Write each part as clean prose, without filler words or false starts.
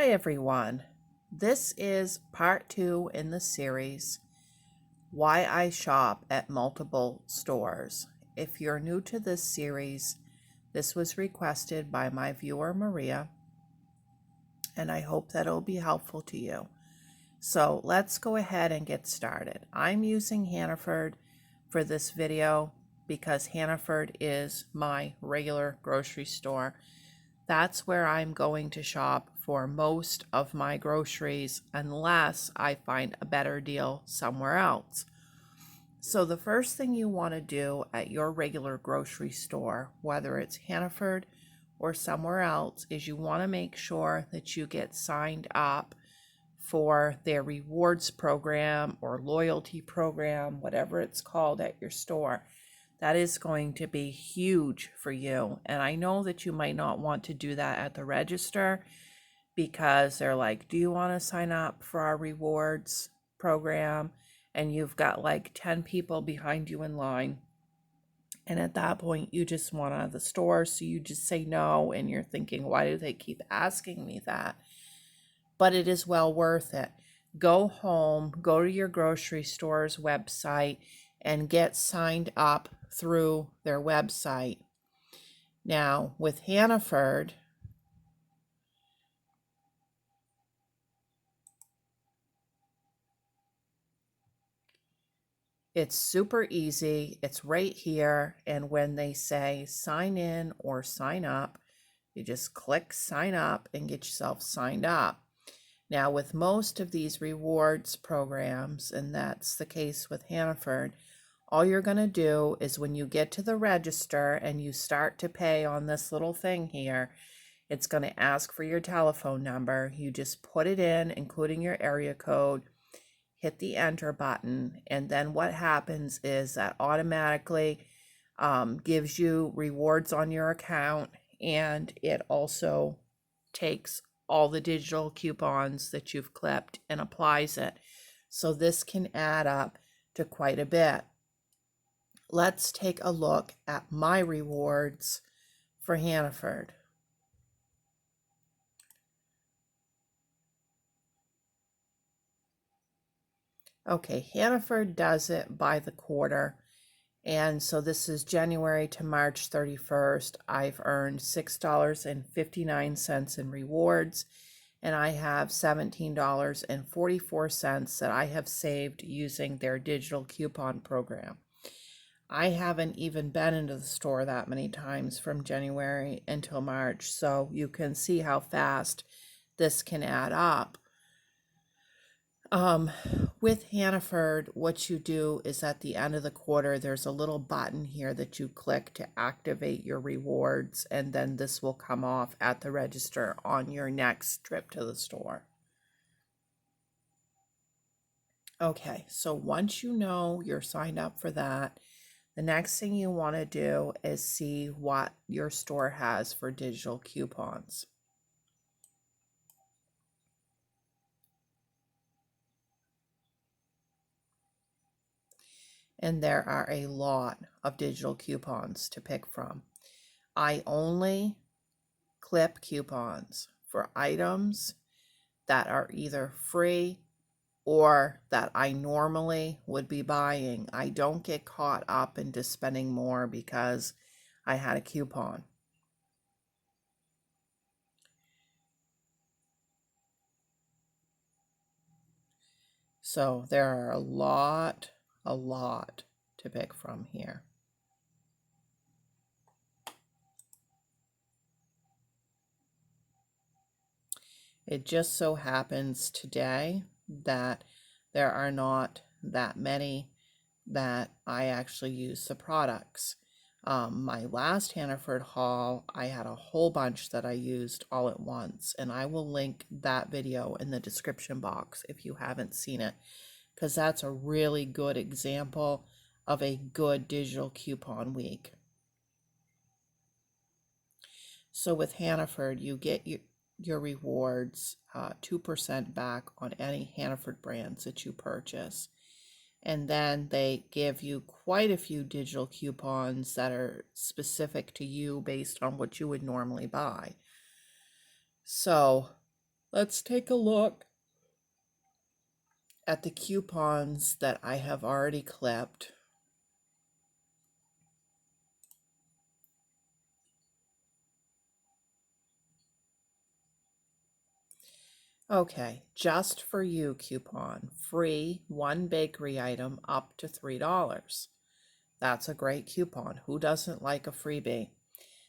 Hi everyone, this is part 2 in the series, Why I Shop at Multiple Stores. If you're new to this series, this was requested by my viewer Maria, and I hope that it'll be helpful to you. So let's go ahead and get started. I'm using Hannaford for this video because Hannaford is my regular grocery store. That's where I'm going to shop for most of my groceries unless I find a better deal somewhere else. So the first thing you want to do at your regular grocery store, whether it's Hannaford or somewhere else, is you want to make sure that you get signed up for their rewards program or loyalty program, whatever it's called at your store. That is going to be huge for you. And I know that you might not want to do that at the register because they're like, do you want to sign up for our rewards program? And you've got like 10 people behind you in line. And at that point, you just want out of the store. So you just say no. And you're thinking, why do they keep asking me that? But it is well worth it. Go home, go to your grocery store's website and get signed up through their website. Now, with Hannaford, it's super easy. It's right here. And when they say sign in or sign up, you just click sign up and get yourself signed up. Now, with most of these rewards programs, and that's the case with Hannaford, all you're going to do is when you get to the register and you start to pay on this little thing here, it's going to ask for your telephone number. You just put it in, including your area code, hit the enter button, and then what happens is that automatically gives you rewards on your account, and it also takes all the digital coupons that you've clipped and applies it. So this can add up to quite a bit. Let's take a look at my rewards for Hannaford. Okay, Hannaford does it by the quarter. And so this is January to March 31st. I've earned $6.59 in rewards, and I have $17.44 that I have saved using their digital coupon program. I haven't even been into the store that many times from January until March, so you can see how fast this can add up. With Hannaford, what you do is at the end of the quarter, there's a little button here that you click to activate your rewards, and then this will come off at the register on your next trip to the store. Okay, so once you know you're signed up for that, the next thing you want to do is see what your store has for digital coupons. And there are a lot of digital coupons to pick from. I only clip coupons for items that are either free or that I normally would be buying. I don't get caught up into spending more because I had a coupon. So there are a lot to pick from here. It just so happens today that there are not that many that I actually use the products. My last Hannaford haul, I had a whole bunch that I used all at once, and I will link that video in the description box if you haven't seen it, because that's a really good example of a good digital coupon week. So with Hannaford, you get your rewards 2% back on any Hannaford brands that you purchase. And then they give you quite a few digital coupons that are specific to you based on what you would normally buy. So Let's take a look at the coupons that I have already clipped. Okay, just for you coupon, free 1 bakery item up to $3. That's a great coupon. Who doesn't like a freebie?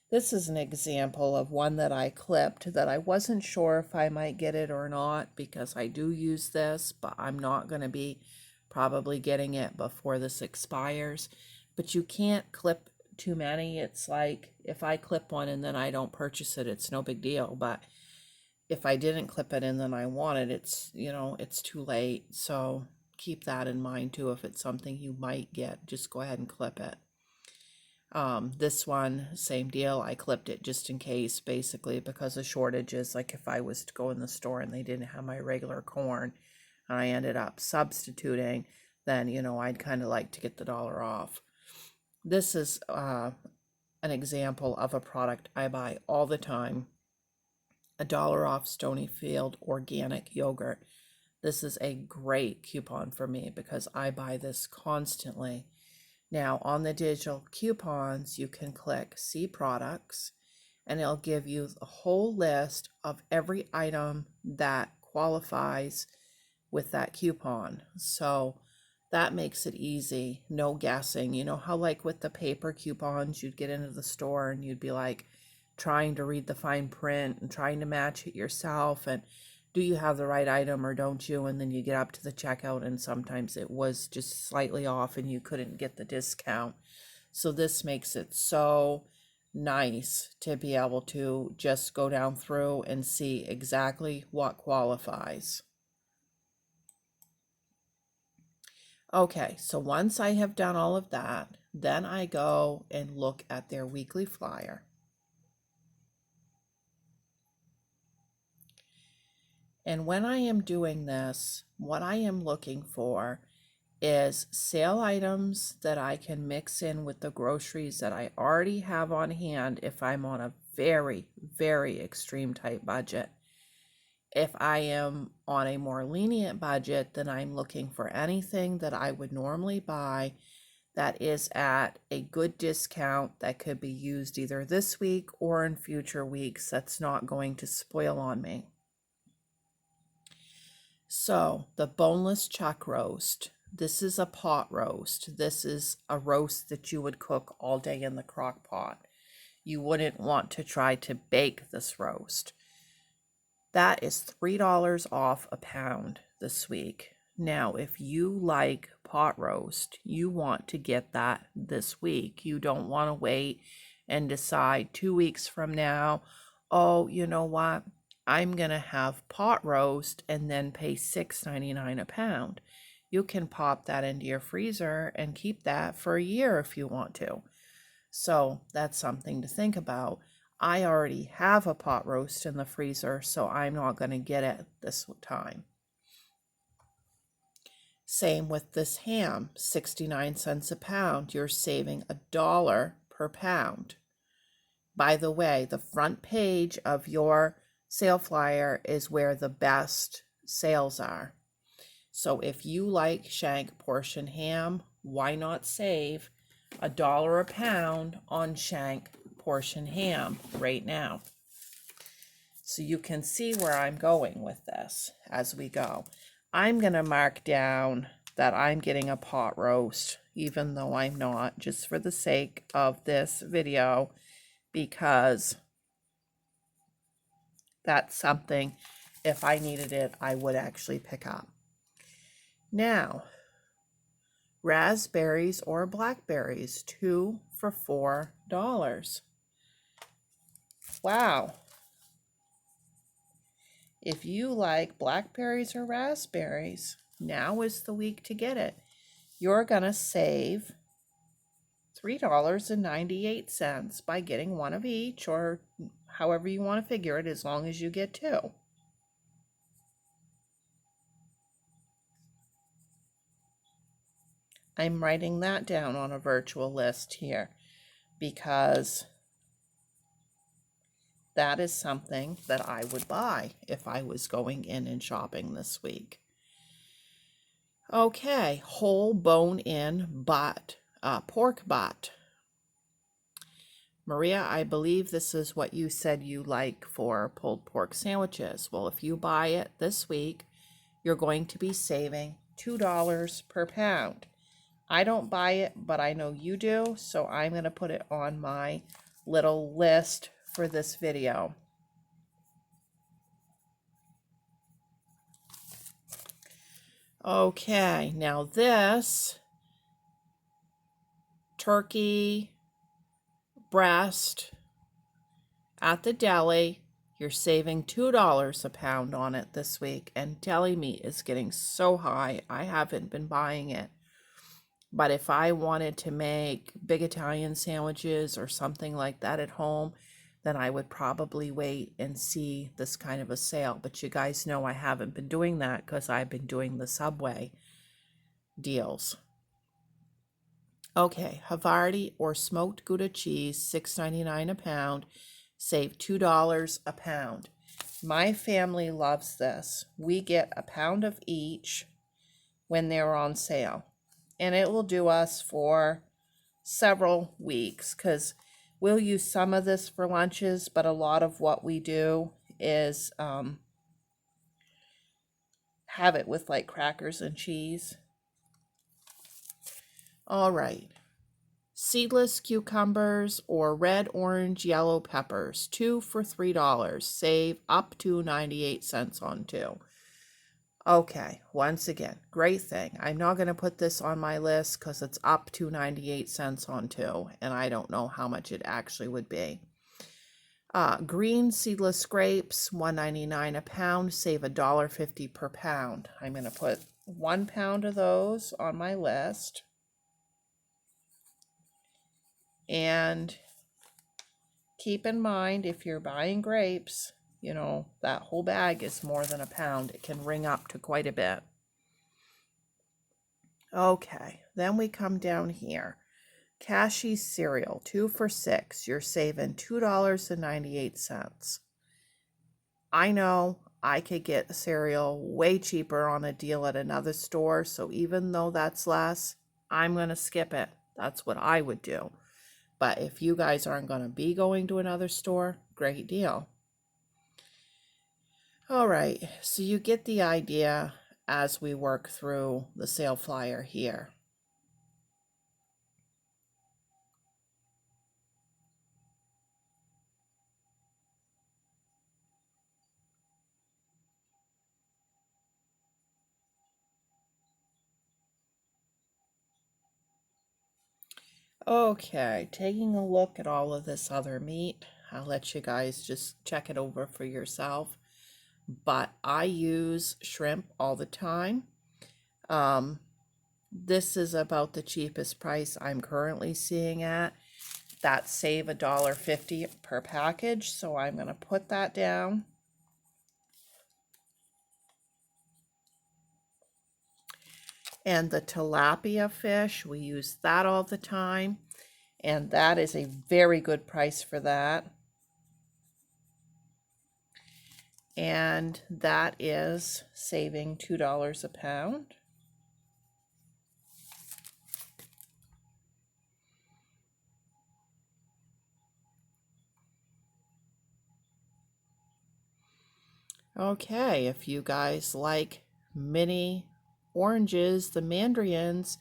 This is an example of one that I clipped that I wasn't sure if I might get it or not because I do use this, but I'm not going to be probably getting it before this expires. But you can't clip too many. It's like if I clip one and then I don't purchase it, it's no big deal. But if I didn't clip it and then I want it, it's, it's too late. So keep that in mind too. If it's something you might get, just go ahead and clip it. This one, same deal. I clipped it just in case, basically, because of shortages. Like if I was to go in the store and they didn't have my regular corn and I ended up substituting, then, I'd kind of like to get the dollar off. This is an example of a product I buy all the time. $1 off Stony organic yogurt. This is a great coupon for me because I buy this constantly. Now, on the digital coupons, you can click See Products, and it'll give you a whole list of every item that qualifies with that coupon. So that makes it easy, no guessing. You know how like with the paper coupons, you'd get into the store and you'd be like trying to read the fine print and trying to match it yourself, and do you have the right item or don't you? And then you get up to the checkout and sometimes it was just slightly off and you couldn't get the discount. So this makes it so nice to be able to just go down through and see exactly what qualifies. Okay, so once I have done all of that, then I go and look at their weekly flyer. And when I am doing this, what I am looking for is sale items that I can mix in with the groceries that I already have on hand if I'm on a very, very extreme tight budget. If I am on a more lenient budget, then I'm looking for anything that I would normally buy that is at a good discount that could be used either this week or in future weeks that's not going to spoil on me. So the boneless chuck roast, this is a pot roast. This is a roast that you would cook all day in the crock pot. You wouldn't want to try to bake this roast. That is $3 off a pound this week. Now, if you like pot roast, you want to get that this week. You don't want to wait and decide 2 weeks from now, oh, you know what? I'm going to have pot roast and then pay $6.99 a pound. You can pop that into your freezer and keep that for a year if you want to. So that's something to think about. I already have a pot roast in the freezer, so I'm not going to get it this time. Same with this ham, 69 cents a pound. You're saving $1 per pound. By the way, the front page of your sale flyer is where the best sales are. So if you like shank portion ham, why not save $1 a pound on shank portion ham right now? So you can see where I'm going with this as we go. I'm going to mark down that I'm getting a pot roast, even though I'm not, just for the sake of this video, because that's something, if I needed it, I would actually pick up. Now, raspberries or blackberries, 2 for $4. Wow. If you like blackberries or raspberries, now is the week to get it. You're going to save $3.98 by getting one of each, or however you want to figure it, as long as you get 2. I'm writing that down on a virtual list here because that is something that I would buy if I was going in and shopping this week. Okay, whole bone-in butt, pork butt. Maria, I believe this is what you said you like for pulled pork sandwiches. Well, if you buy it this week, you're going to be saving $2 per pound. I don't buy it, but I know you do, so I'm going to put it on my little list for this video. Okay, now this turkey breast at the deli, you're saving $2 a pound on it this week, and deli meat is getting so high, I haven't been buying it. But if I wanted to make big Italian sandwiches or something like that at home, then I would probably wait and see this kind of a sale. But you guys know I haven't been doing that because I've been doing the Subway deals. Okay, Havarti or smoked Gouda cheese, $6.99 a pound. Save $2 a pound. My family loves this. We get a pound of each when they're on sale. And it will do us for several weeks because we'll use some of this for lunches, but a lot of what we do is have it with like crackers and cheese. All right. Seedless cucumbers or red, orange, yellow peppers, 2 for $3. Save up to 98 cents on 2. Okay, once again, great thing. I'm not going to put this on my list because it's up to 98 cents on 2, and I don't know how much it actually would be. Green seedless grapes, $1.99 a pound, save $1.50 per pound. I'm going to put 1 pound of those on my list. And keep in mind, if you're buying grapes, you know, that whole bag is more than a pound. It can ring up to quite a bit. Okay, then we come down here. Cashew cereal, 2 for $6. You're saving $2.98. I know I could get cereal way cheaper on a deal at another store, so even though that's less, I'm going to skip it. That's what I would do. But if you guys aren't going to be going to another store, great deal. All right, so you get the idea as we work through the sale flyer here. Okay, taking a look at all of this other meat, I'll let you guys just check it over for yourself. But I use shrimp all the time. This is about the cheapest price I'm currently seeing at. That save $1.50 per package, so I'm going to put that down. And the tilapia fish, we use that all the time, and that is a very good price for that. And that is saving $2 a pound. Okay, if you guys like mini oranges, the mandarins,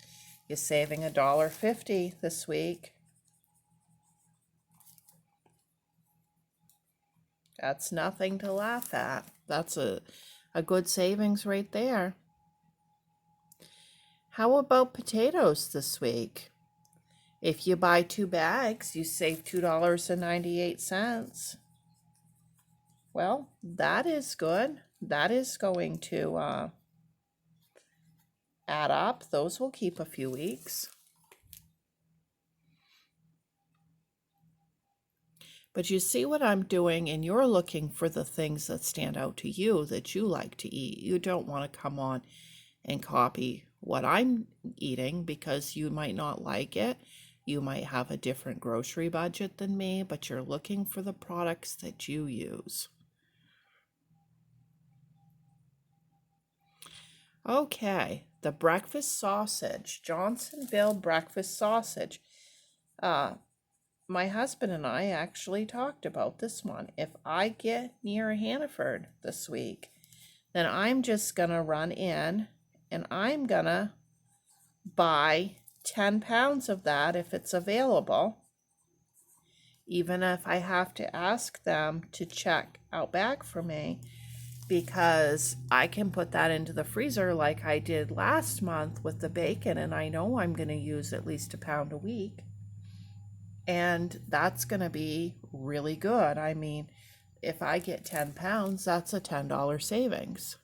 you're saving $1.50 this week. That's nothing to laugh at. That's a good savings right there. How about potatoes this week? If you buy 2 bags, you save $2.98. Well, that is good. That is going to add up. Those will keep a few weeks. But you see what I'm doing, and you're looking for the things that stand out to you that you like to eat. You don't want to come on and copy what I'm eating because you might not like it. You might have a different grocery budget than me, but you're looking for the products that you use. Okay, the breakfast sausage, Johnsonville breakfast sausage. My husband and I actually talked about this one. If I get near Hannaford this week, then I'm just gonna run in and I'm gonna buy 10 pounds of that if it's available, even if I have to ask them to check out back for me, because I can put that into the freezer like I did last month with the bacon, and I know I'm going to use at least a pound a week. And that's going to be really good. I mean, if I get 10 pounds, that's a $10 savings.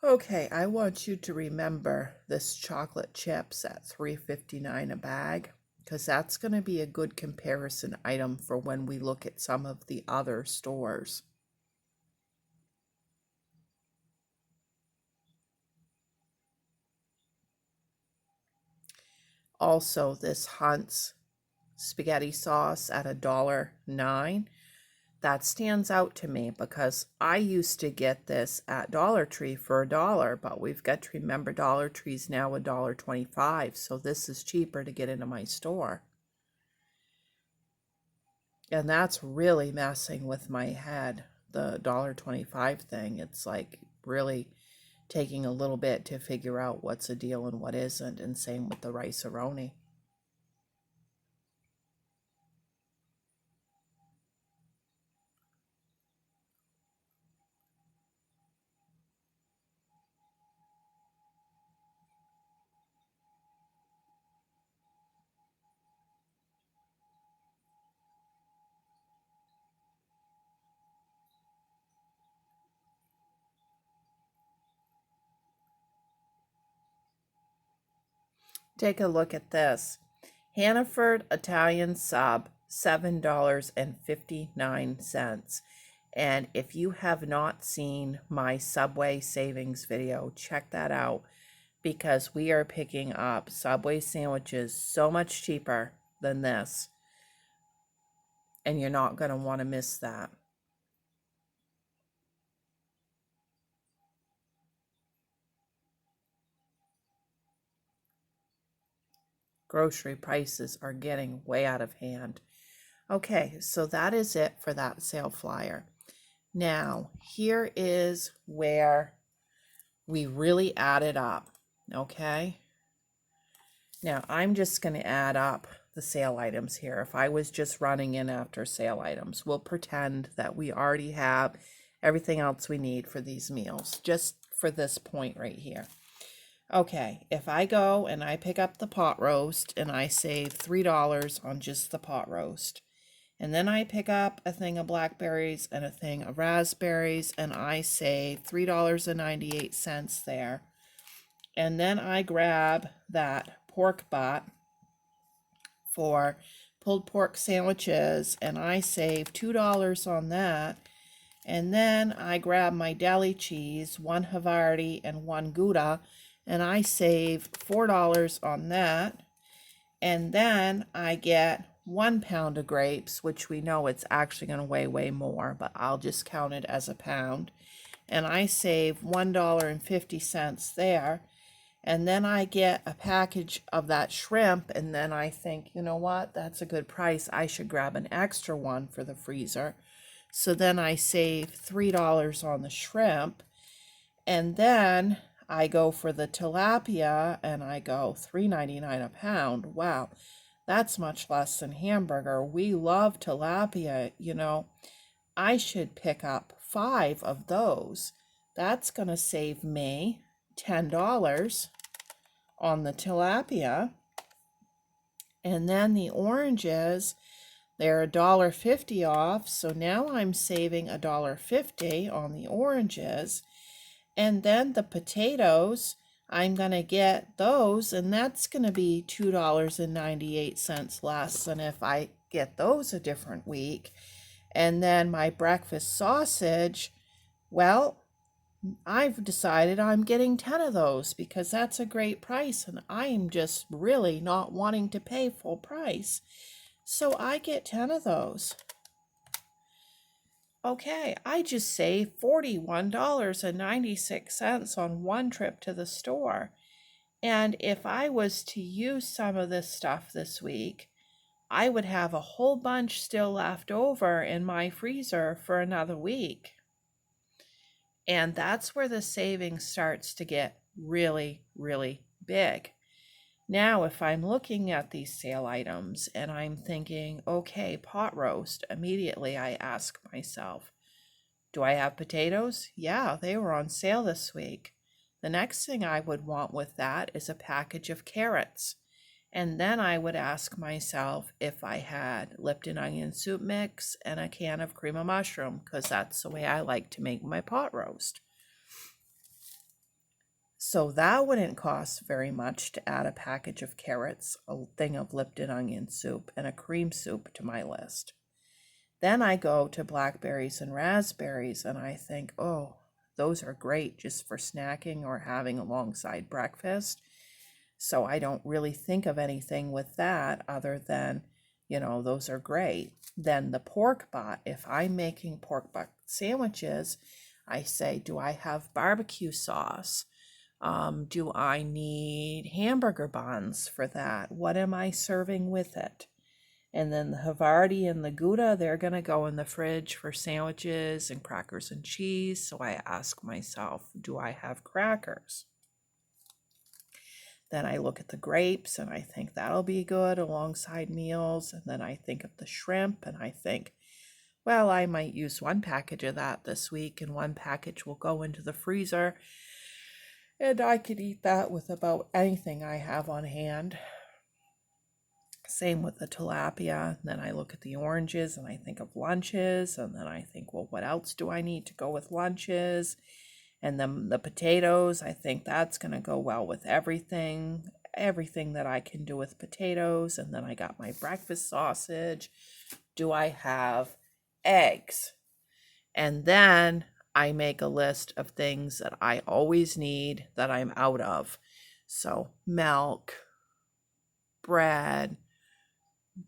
Okay, I want you to remember this chocolate chips at $3.59 a bag, because that's going to be a good comparison item for when we look at some of the other stores. Also, this Hunt's spaghetti sauce at $1.09, that stands out to me because I used to get this at Dollar Tree for $1, but we've got to remember Dollar Tree's now $1.25, so this is cheaper to get into my store. And that's really messing with my head, the $1.25 thing. It's like really taking a little bit to figure out what's a deal and what isn't, and same with the rice-a-roni. Take a look at this. Hannaford Italian sub, $7.59. And if you have not seen my Subway savings video, check that out, because we are picking up Subway sandwiches so much cheaper than this. And you're not going to want to miss that. Grocery prices are getting way out of hand. Okay, so that is it for that sale flyer. Now, here is where we really add it up, okay? Now, I'm just going to add up the sale items here. If I was just running in after sale items, we'll pretend that we already have everything else we need for these meals, just for this point right here. Okay, if I go and I pick up the pot roast and I save $3 on just the pot roast, and then I pick up a thing of blackberries and a thing of raspberries, and I save $3.98 there. And then I grab that pork butt for pulled pork sandwiches, and I save $2 on that. And then I grab my deli cheese, one Havarti and one Gouda, and I save $4 on that. And then I get 1 pound of grapes, which we know it's actually going to weigh way more, but I'll just count it as a pound. And I save $1.50 there. And then I get a package of that shrimp, and then I think, you know what, that's a good price. I should grab an extra one for the freezer. So then I save $3 on the shrimp. And then I go for the tilapia, and I go $3.99 a pound. Wow, that's much less than hamburger. We love tilapia, you know. I should pick up 5 of those. That's going to save me $10 on the tilapia. And then the oranges, they're $1.50 off. So now I'm saving $1.50 on the oranges. And then the potatoes, I'm going to get those, and that's going to be $2.98 less than if I get those a different week. And then my breakfast sausage, well, I've decided I'm getting 10 of those because that's a great price and I'm just really not wanting to pay full price. So I get 10 of those. Okay, I just saved $41.96 on one trip to the store. And if I was to use some of this stuff this week, I would have a whole bunch still left over in my freezer for another week. And that's where the savings starts to get really, really big. Now, if I'm looking at these sale items and I'm thinking, okay, pot roast, immediately I ask myself, do I have potatoes? Yeah, they were on sale this week. The next thing I would want with that is a package of carrots. And then I would ask myself if I had Lipton onion soup mix and a can of cream of mushroom, because that's the way I like to make my pot roast. So that wouldn't cost very much to add a package of carrots, a thing of Lipton onion soup, and a cream soup to my list. Then I go to Blackberries and Raspberries and I think, oh, those are great just for snacking or having alongside breakfast. So I don't really think of anything with that other than, those are great. Then the pork butt, if I'm making pork butt sandwiches, I say, do I have barbecue sauce? Do I need hamburger buns for that? What am I serving with it? And then the Havarti and the Gouda, they're going to go in the fridge for sandwiches and crackers and cheese. So I ask myself, do I have crackers? Then I look at the grapes and I think that'll be good alongside meals. And then I think of the shrimp and I think, well, I might use one package of that this week and one package will go into the freezer. And I could eat that with about anything I have on hand. Same with the tilapia. Then I look at the oranges and I think of lunches. And then I think, well, what else do I need to go with lunches? And then the potatoes, I think that's going to go well with everything that I can do with potatoes. And then I got my breakfast sausage. Do I have eggs? And then I make a list of things that I always need that I'm out of. So milk, bread,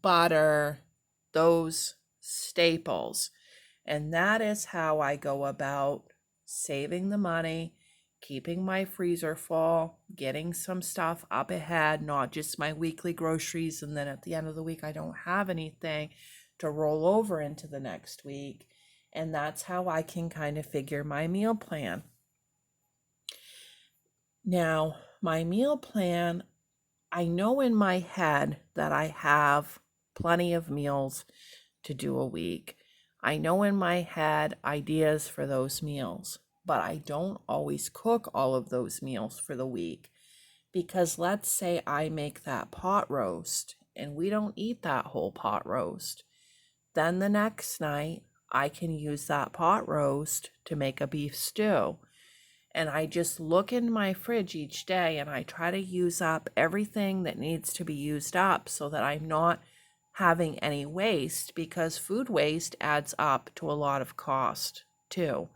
butter, those staples. And that is how I go about saving the money, keeping my freezer full, getting some stuff up ahead, not just my weekly groceries. And then at the end of the week, I don't have anything to roll over into the next week. And that's how I can kind of figure my meal plan. Now, my meal plan, I know in my head that I have plenty of meals to do a week. I know in my head ideas for those meals, but I don't always cook all of those meals for the week. Because let's say I make that pot roast and we don't eat that whole pot roast. Then the next night, I can use that pot roast to make a beef stew. And I just look in my fridge each day and I try to use up everything that needs to be used up so that I'm not having any waste, because food waste adds up to a lot of cost too.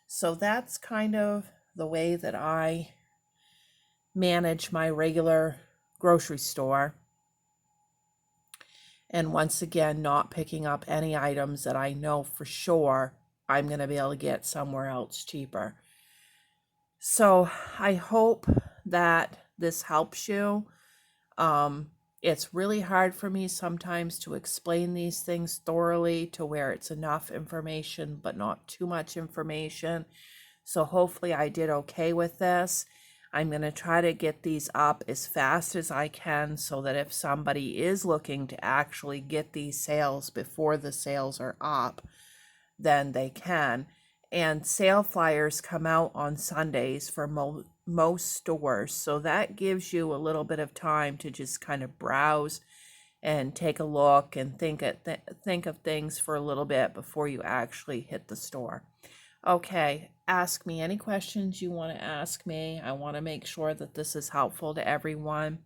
So that's kind of the way that I manage my regular grocery store. And once again, not picking up any items that I know for sure I'm going to be able to get somewhere else cheaper. So I hope that this helps you. It's really hard for me sometimes to explain these things thoroughly to where it's enough information, but not too much information. So hopefully I did okay with this. I'm going to try to get these up as fast as I can so that if somebody is looking to actually get these sales before the sales are up, then they can. And sale flyers come out on Sundays for most stores. So that gives you a little bit of time to just kind of browse and take a look and think of things for a little bit before you actually hit the store. Okay, ask me any questions you want to ask me. I want to make sure that this is helpful to everyone.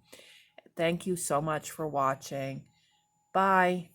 Thank you so much for watching. Bye.